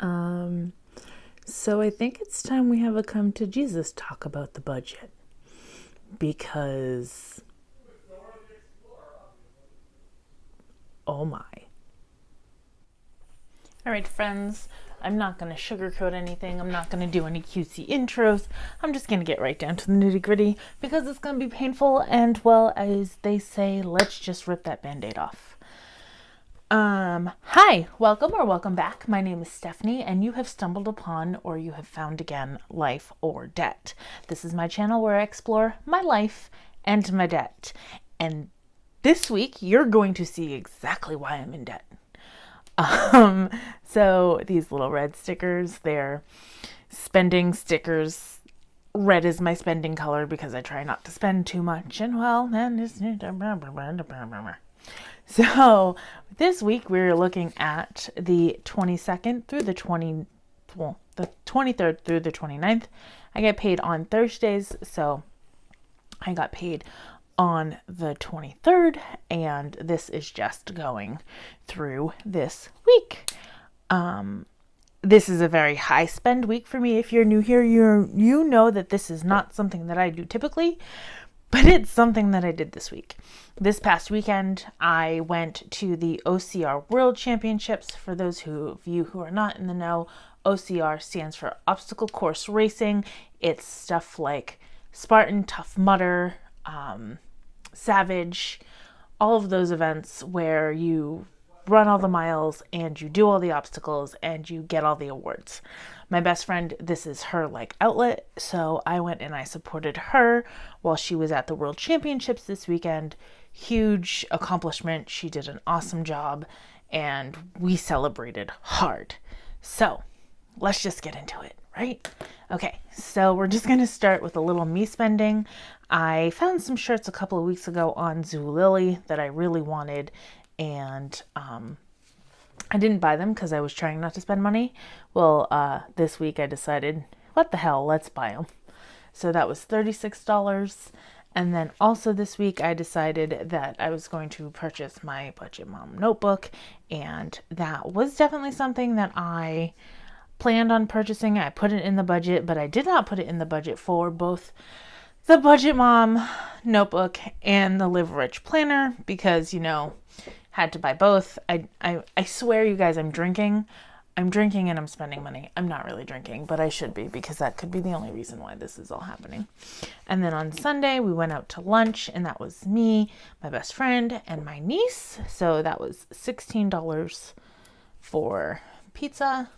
So I think it's time we have a come to Jesus talk about the budget, because oh my. All right, friends, I'm not going to sugarcoat anything. I'm not going to do any cutesy intros. I'm just going to get right down to the nitty gritty because it's going to be painful. And well, as they say, let's just rip that band-aid off. Hi, welcome back. My name is Stephanie, and you have stumbled upon, or you have found again, Life or Debt. This is my channel where I explore my life and my debt. And this week, you're going to see exactly why I'm in debt. So these little red stickers, they're spending stickers. Red is my spending color because I try not to spend too much. And well, then it's... So this week we're looking at the 22nd through the 23rd through the 29th. I get paid on Thursdays, so I got paid on the 23rd, and this is just going through this week. This is a very high spend week for me. If you're new here, you know that this is not something that I do typically, but it's something that I did this week. This past weekend, I went to the Ocr World Championships. For those of you who are not in the know, OCR stands for Obstacle Course Racing. It's stuff like Spartan, Tough Mudder, Savage, all of those events where you run all the miles and you do all the obstacles and you get all the awards. My best friend, this is her outlet, so I went and I supported her while she was at the World Championships this weekend. Huge accomplishment. She did an awesome job and we celebrated hard. So let's just get into it, right? Okay, so we're just going to start with a little me spending. I found some shirts a couple of weeks ago on Zulily that I really wanted, and I didn't buy them because I was trying not to spend money. Well, this week I decided, what the hell, let's buy them. So that was $36. And then also this week I decided that I was going to purchase my Budget Mom notebook, and that was definitely something that I planned on purchasing. I put it in the budget, but I did not put it in the budget for both the Budget Mom notebook and the Live Rich planner because, had to buy both. I swear, you guys, I'm drinking and I'm spending money. I'm not really drinking, but I should be because that could be the only reason why this is all happening. And then on Sunday, we went out to lunch, and that was me, my best friend, and my niece. So that was $16 for pizza.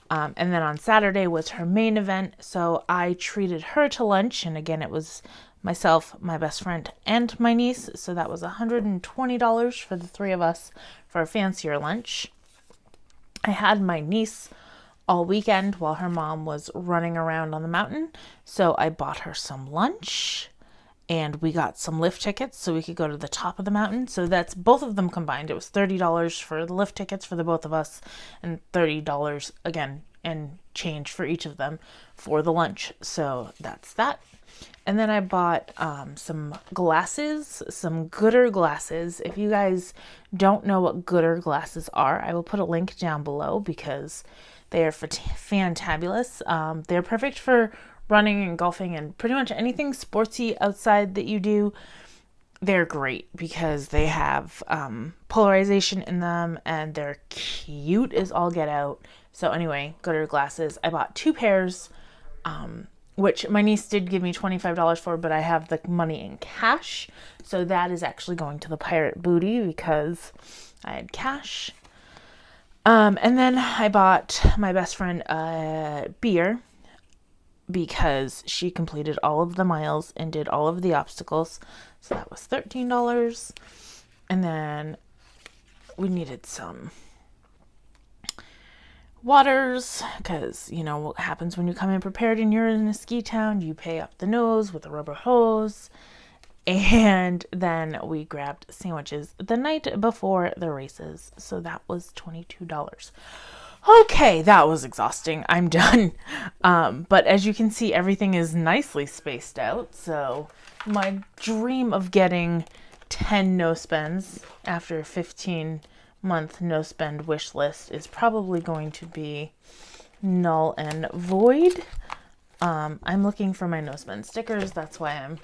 And then on Saturday was her main event. So I treated her to lunch. And again, it was myself, my best friend, and my niece. So that was $120 for the three of us for a fancier lunch. I had my niece all weekend while her mom was running around on the mountain. So I bought her some lunch, and we got some lift tickets so we could go to the top of the mountain. So that's both of them combined. It was $30 for the lift tickets for the both of us, and $30 again and change for each of them for the lunch. So that's that. And then I bought some glasses, some Gooder glasses. If you guys don't know what Gooder glasses are, I will put a link down below because they are fantabulous. They're perfect for running and golfing and pretty much anything sportsy outside that you do. They're great because they have polarization in them and they're cute as all get out. So anyway, Gooder glasses. I bought 2 pairs, which my niece did give me $25 for, but I have the money in cash. So that is actually going to the pirate booty because I had cash. And then I bought my best friend a beer because she completed all of the miles and did all of the obstacles. So that was $13. And then we needed some waters because what happens when you come in prepared and you're in a ski town. You pay up the nose with a rubber hose. And then we grabbed sandwiches the night before the races. So that was $22. Okay, that was exhausting. I'm done. But as you can see, everything is nicely spaced out. So my dream of getting 10 no spends after 15 month no spend wish list is probably going to be null and void. I'm looking for my no spend stickers. That's why I'm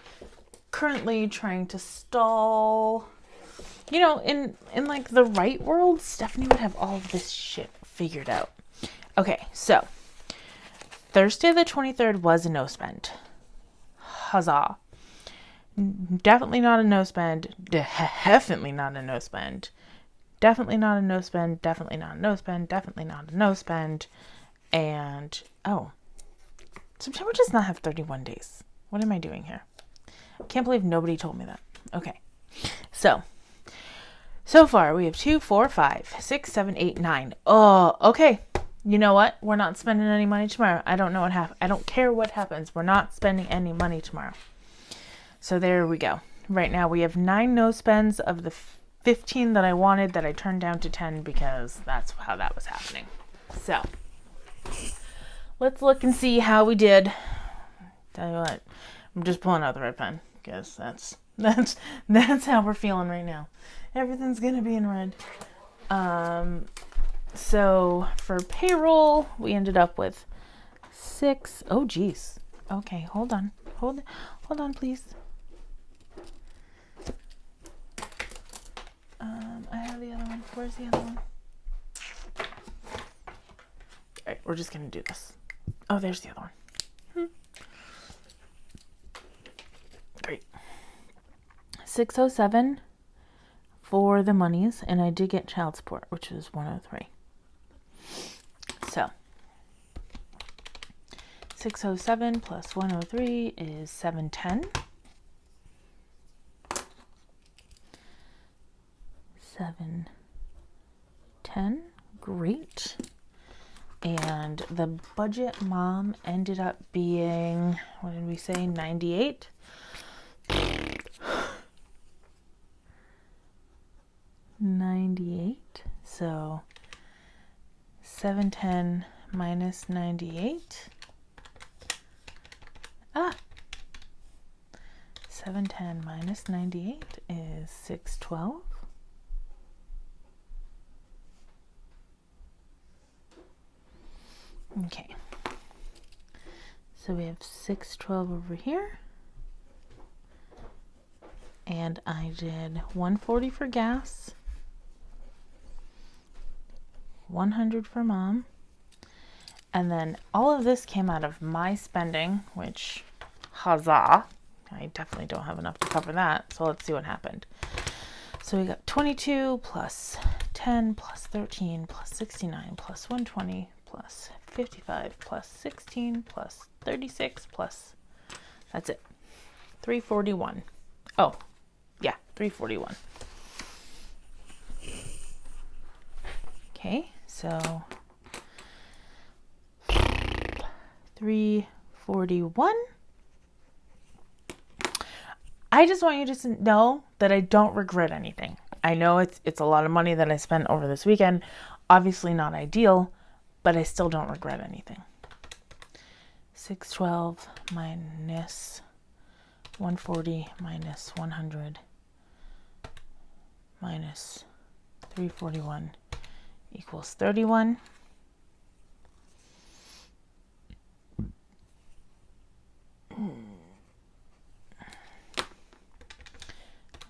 currently trying to stall. You know, in like the right world, Stephanie would have all of this shit figured out. Okay, so Thursday the 23rd was a no spend. Huzzah. Definitely not a no spend. Definitely not a no spend. Definitely not a no spend. Definitely not a no spend. Definitely not a no spend. And, oh, September does not have 31 days. What am I doing here? I can't believe nobody told me that. Okay. So far we have 2, 4, 5, 6, 7, 8, 9. Oh, okay. You know what? We're not spending any money tomorrow. I don't know what happens. I don't care what happens. We're not spending any money tomorrow. So there we go. Right now we have 9 no spends of the 15 that I wanted that I turned down to 10 because that's how that was happening. So let's look and see how we did. Tell you what, I'm just pulling out the red pen because that's how we're feeling right now. Everything's gonna be in red. So for payroll, we ended up with 6. Oh geez. Okay, hold on, please. I have the other one. Where's the other one? All right, we're just gonna do this. Oh, there's the other one. Great. 607 for the monies, and I did get child support, which was 103. So 607 plus 103 is 710. 710. Great. And the budget mom ended up being, what did we say, 98? So 710 minus 98. 710 minus 98 is 612. Okay, so we have 612 over here, and I did 140 for gas, 100 for mom, and then all of this came out of my spending, which, huzzah, I definitely don't have enough to cover that, so let's see what happened. So we got 22 plus 10 plus 13 plus 69 plus 120 plus 55 plus 16 plus 36 plus, that's it, 341. Oh, yeah, 341. Okay, so 341. I just want you to know that I don't regret anything. I know it's a lot of money that I spent over this weekend. Obviously not ideal, but I still don't regret anything. 612 minus 140 minus 100 minus 341 equals 31.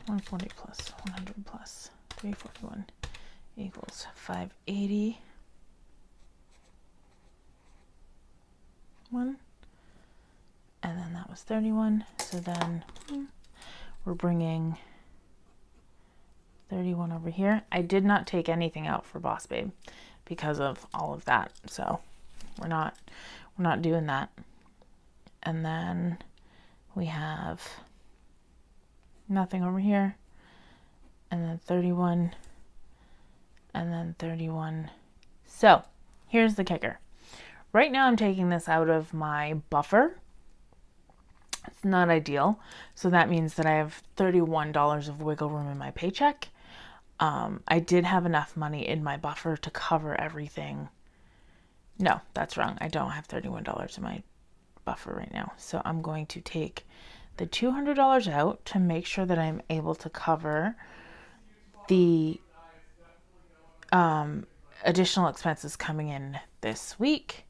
140 plus 100 plus 341 equals 580. And then that was 31. So then we're bringing 31 over here. I did not take anything out for Boss Babe because of all of that. So we're not doing that. And then we have nothing over here, and then 31, and then 31. So here's the kicker. Right now I'm taking this out of my buffer. It's not ideal. So that means that I have $31 of wiggle room in my paycheck. I did have enough money in my buffer to cover everything. No, that's wrong. I don't have $31 in my buffer right now. So I'm going to take the $200 out to make sure that I'm able to cover the additional expenses coming in this week,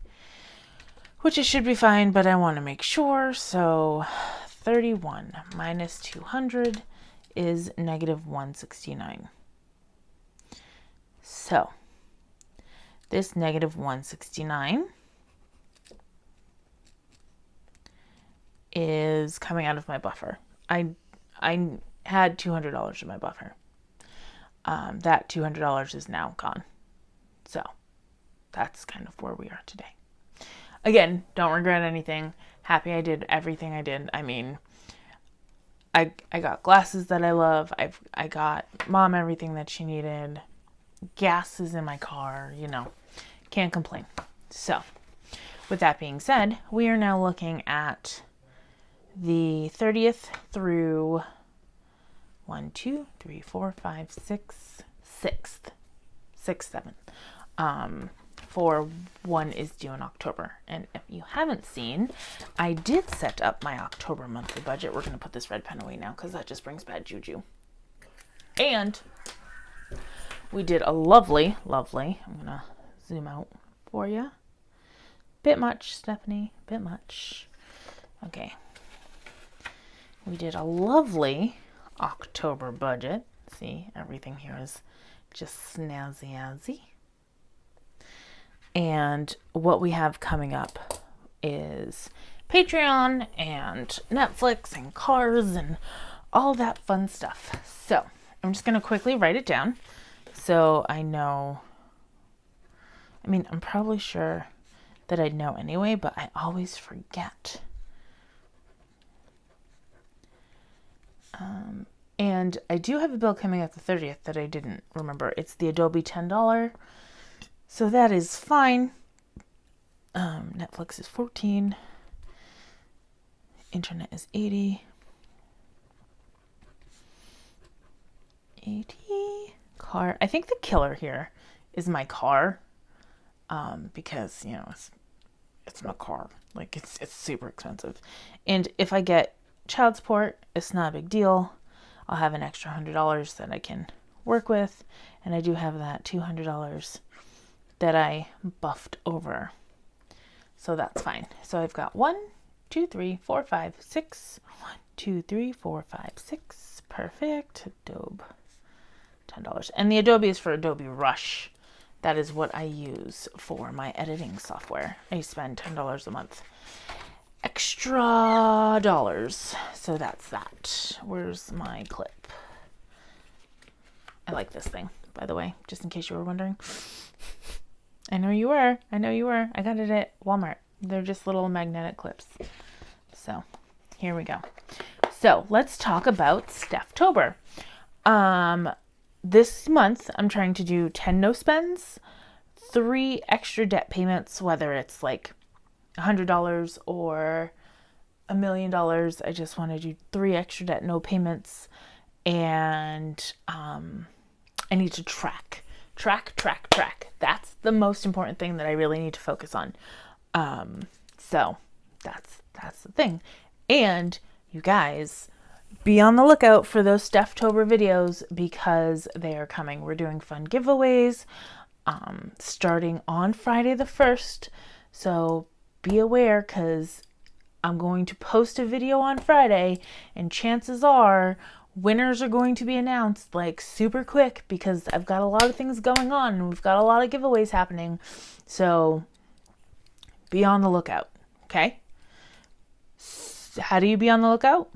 which it should be fine, but I want to make sure. So 31 minus 200 is negative 169. So this negative 169 is coming out of my buffer. I had $200 in my buffer. That $200 is now gone. So that's kind of where we are today. Again, don't regret anything. Happy I did everything I did. I mean, I got glasses that I love. I got mom everything that she needed. Gas is in my car, can't complain. So with that being said, we are now looking at the 30th through 1, 2, 3, 4, 5, 6, 7th. For one is due in October. And if you haven't seen, I did set up my October monthly budget. We're going to put this red pen away now because that just brings bad juju. And we did a lovely, I'm going to zoom out for you. Bit much, Stephanie, bit much. Okay. We did a lovely October budget. See, everything here is just snazzy-azzy. And what we have coming up is Patreon and Netflix and cars and all that fun stuff. So I'm just going to quickly write it down so I know. I mean, I'm probably sure that I know anyway, but I always forget. And I do have a bill coming up the 30th that I didn't remember. It's the Adobe $10. So that is fine. Netflix is $14. Internet is $80. Car. I think the killer here is my car. Because, it's my car. Like it's super expensive. And if I get child support, it's not a big deal. I'll have an extra $100 that I can work with. And I do have that $200 that I buffed over. So that's fine. So I've got 1, 2, 3, 4, 5, 6. 1, 2, 3, 4, 5, 6. Perfect. Adobe. $10. And the Adobe is for Adobe Rush. That is what I use for my editing software. I spend $10 a month. Extra dollars. So that's that. Where's my clip? I like this thing, by the way, just in case you were wondering. I know you were. I got it at Walmart. They're just little magnetic clips. So here we go. So let's talk about Stephtober. This month I'm trying to do 10 no spends, 3 extra debt payments, whether it's like $100 or $1 million. I just want to do 3 extra debt no payments, and I need to track. That's the most important thing that I really need to focus on. So that's the thing. And you guys, be on the lookout for those Stephtober videos because they are coming. We're doing fun giveaways starting on Friday the 1st. So be aware, because I'm going to post a video on Friday, and chances are winners are going to be announced like super quick because I've got a lot of things going on and we've got a lot of giveaways happening. So be on the lookout. Okay. How do you be on the lookout?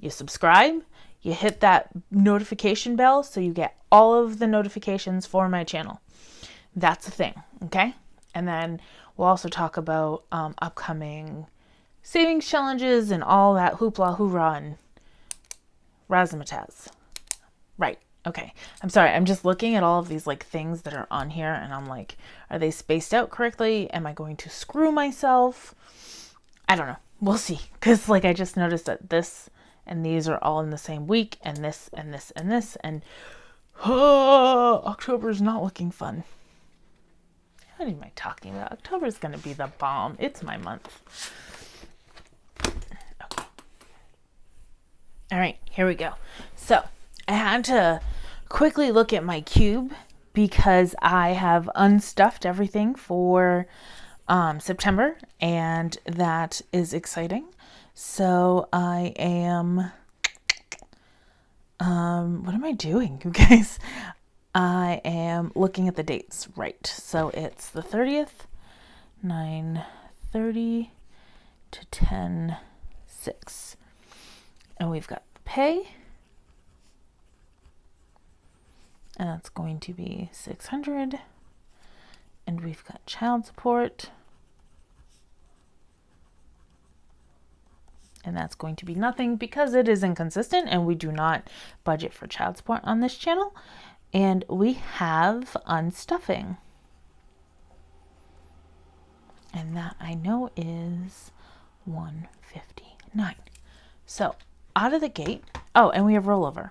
You subscribe, you hit that notification bell so you get all of the notifications for my channel. That's the thing. Okay. And then we'll also talk about upcoming savings challenges and all that hoopla hoorah and razzmatazz. Right. Okay. I'm sorry. I'm just looking at all of these like things that are on here and I'm like, are they spaced out correctly? Am I going to screw myself? I don't know. We'll see. Because like I just noticed that this and these are all in the same week, and this and this and this, and October is not looking fun. What am I talking about? October is going to be the bomb. It's my month. Okay. All right, here we go. So I had to quickly look at my cube because I have unstuffed everything for September, and that is exciting. So I am, what am I doing, you guys? I am looking at the dates, right? So it's the 30th, 9:30 to 10:06. And we've got the pay, and that's going to be $600. And we've got child support, and that's going to be nothing because it is inconsistent and we do not budget for child support on this channel. And we have unstuffing, and that I know is $159. So out of the gate, oh, and we have rollover.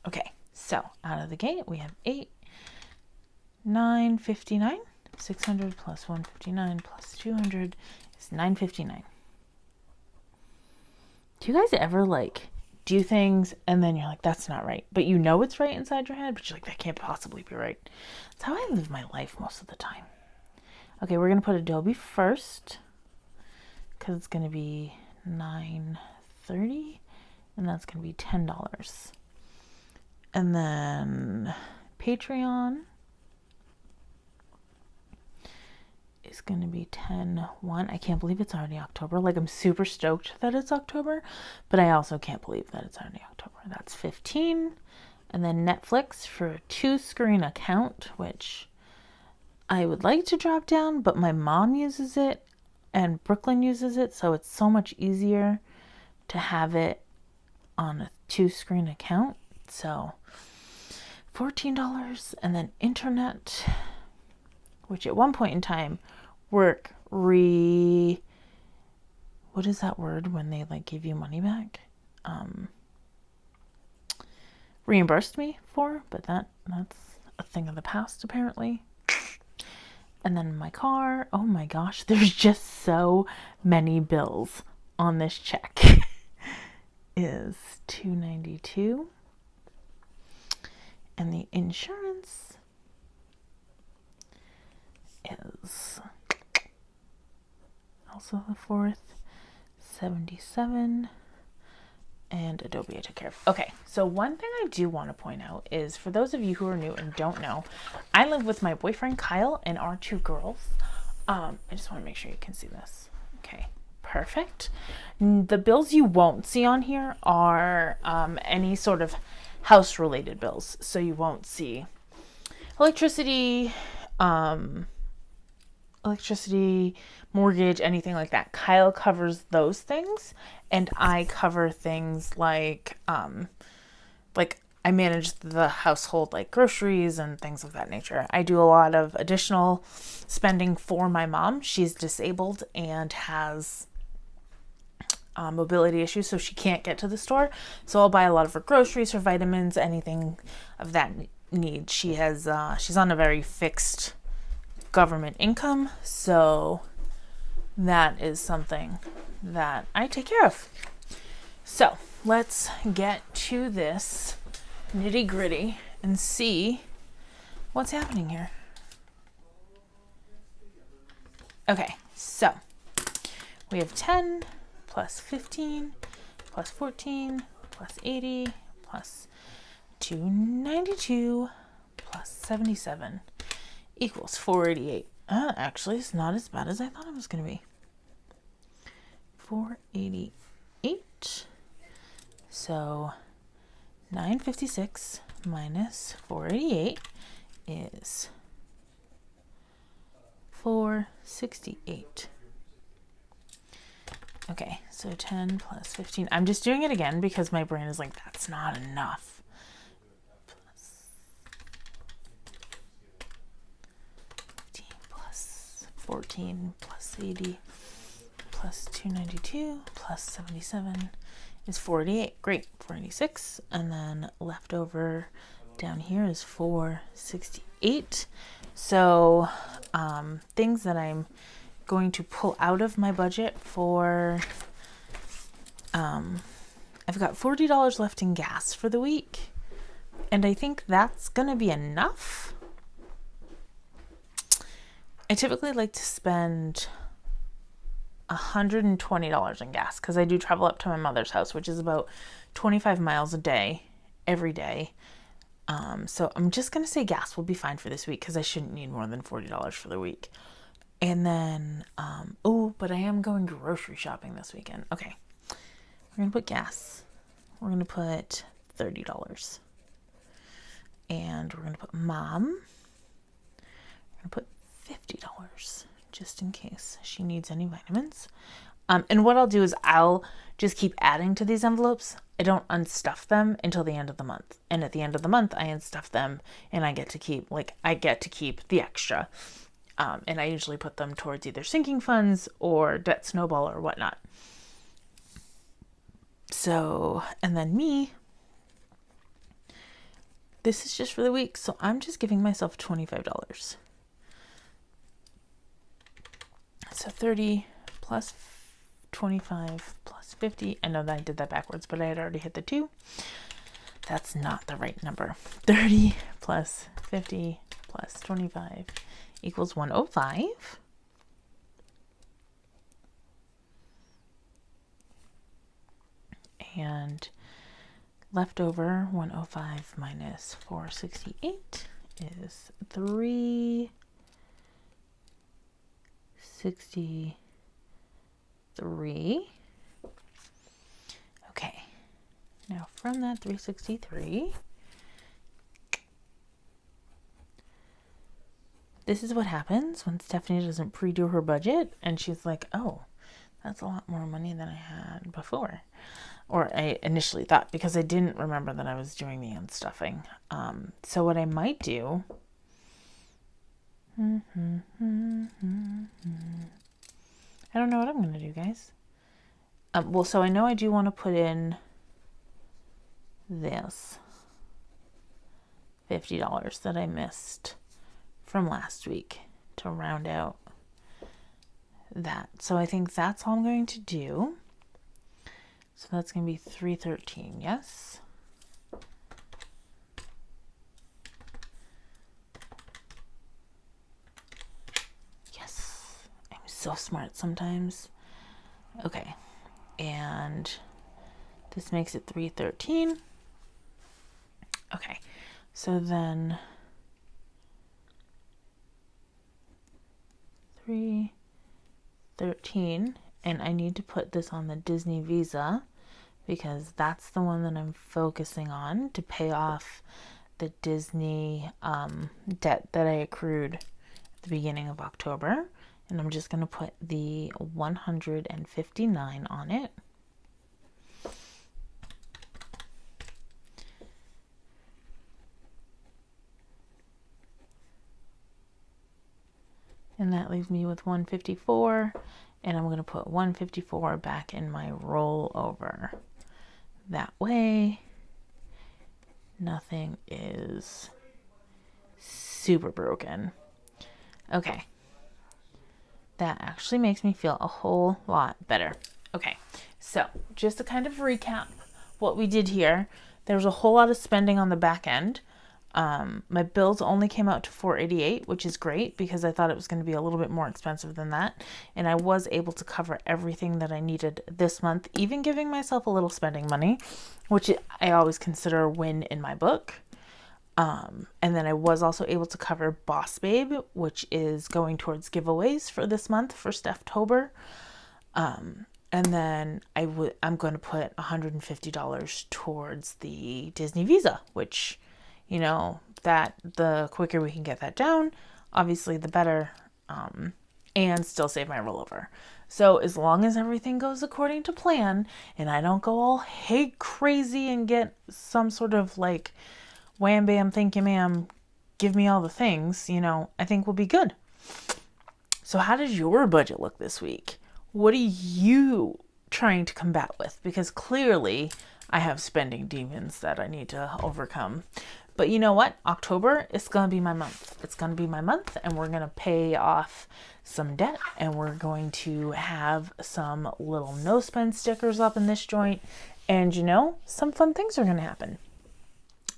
Okay, so out of the gate we have 959. 600 plus 159 plus 200 is 959. Do you guys ever do things and then you're like, that's not right, but you know it's right inside your head, but you're like, that can't possibly be right? That's how I live my life most of the time. Okay, we're gonna put Adobe first because it's gonna be $930, and that's gonna be $10. And then Patreon is going to be 10/1. I can't believe it's already October. I'm super stoked that it's October, but I also can't believe that it's already October. That's 15. And then Netflix for a 2-screen account, which I would like to drop down, but my mom uses it and Brooklyn uses it, so it's so much easier to have it on a 2-screen account. So $14. And then internet, which at one point in time, what is that word when they give you money back? Reimbursed me for, but that's a thing of the past apparently. And then my car, oh my gosh, there's just so many bills on this check. Is $292. And the insurance is also the 4th, $77. And Adobe I took care of. Okay, so one thing I do want to point out is, for those of you who are new and don't know, I live with my boyfriend Kyle and our 2 girls. I just want to make sure you can see this. Okay, perfect. The bills you won't see on here are any sort of house related bills. So you won't see electricity, mortgage, anything like that. Kyle covers those things, and I cover things like I manage the household, groceries and things of that nature. I do a lot of additional spending for my mom. She's disabled and has mobility issues, so she can't get to the store. So I'll buy a lot of her groceries, her vitamins, anything of that need. She has she's on a very fixed government income, so that is something that I take care of. So let's get to this nitty gritty and see what's happening here. Okay, so we have 10 plus 15 plus 14 plus 80 plus 292 plus 77 equals 488. Actually, it's not as bad as I thought it was going to be. 488. So 956 minus 488 is 468. Okay, so 10 plus 15. I'm just doing it again because my brain is like, that's not enough. Plus 15 plus 14 plus 80 plus 292 plus 77 is 488. Great, 486. And then left over down here is 468. So things that I'm going to pull out of my budget for I've got $40 left in gas for the week, and I think that's going to be enough. I typically like to spend $120 in gas because I do travel up to my mother's house, which is about 25 miles a day, every day. So I'm just going to say gas will be fine for this week because I shouldn't need more than $40 for the week. And then, but I am going grocery shopping this weekend. Okay. We're going to put gas. We're going to put $30. And we're going to put mom. We're going to put $50 just in case she needs any vitamins. And what I'll do is I'll just keep adding to these envelopes. I don't unstuff them until the end of the month. And at the end of the month, I unstuff them and I get to keep the extra. And I usually put them towards either sinking funds or debt snowball or whatnot. So, and then this is just for the week. So I'm just giving myself $25. So 30 plus 25 plus 50. I know that I did that backwards, but I had already hit the 2. That's not the right number. 30 plus 50 plus 25 equals 105. And leftover 105 minus 468 is 363. Okay. Now from that 363, this is what happens when Stephanie doesn't pre-do her budget and she's like, oh, that's a lot more money than I had before. Or I initially thought, because I didn't remember that I was doing the unstuffing. So what I might do, I don't know what I'm going to do, guys. So I know I do want to put in this $50 that I missed from last week to round out that. So I think that's all I'm going to do. So that's going to be 313, yes? Yes. I'm so smart sometimes. Okay. And this makes it 313. Okay. So then 313, and I need to put this on the Disney Visa because that's the one that I'm focusing on to pay off the Disney debt that I accrued at the beginning of October. And I'm just going to put the 159 on it. And that leaves me with 154. And I'm going to put 154 back in my rollover. That way, nothing is super broken. Okay. That actually makes me feel a whole lot better. Okay, so just to kind of recap what we did here, there was a whole lot of spending on the back end. My bills only came out to $488, which is great because I thought it was going to be a little bit more expensive than that. And I was able to cover everything that I needed this month, even giving myself a little spending money, which I always consider a win in my book. And then I was also able to cover Boss Babe, which is going towards giveaways for this month for Stephtober. And then I'm going to put $150 towards the Disney Visa, which, you know, that the quicker we can get that down, obviously the better, and still save my rollover. So as long as everything goes according to plan and I don't go all hate crazy and get some sort of like wham bam thank you ma'am, give me all the things, you know, I think we'll be good. So how does your budget look this week? What are you trying to combat with? Because clearly I have spending demons that I need to overcome. But you know what? October is going to be my month. It's going to be my month, and we're going to pay off some debt, and we're going to have some little no spend stickers up in this joint, and some fun things are going to happen.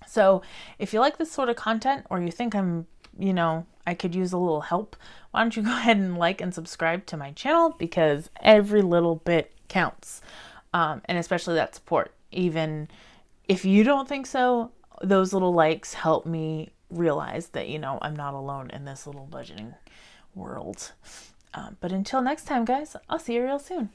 So if you like this sort of content, or you think I could use a little help, why don't you go ahead and like and subscribe to my channel, because every little bit counts. And especially that support. Even if you don't think so, those little likes help me realize that, I'm not alone in this little budgeting world. But until next time, guys, I'll see you real soon.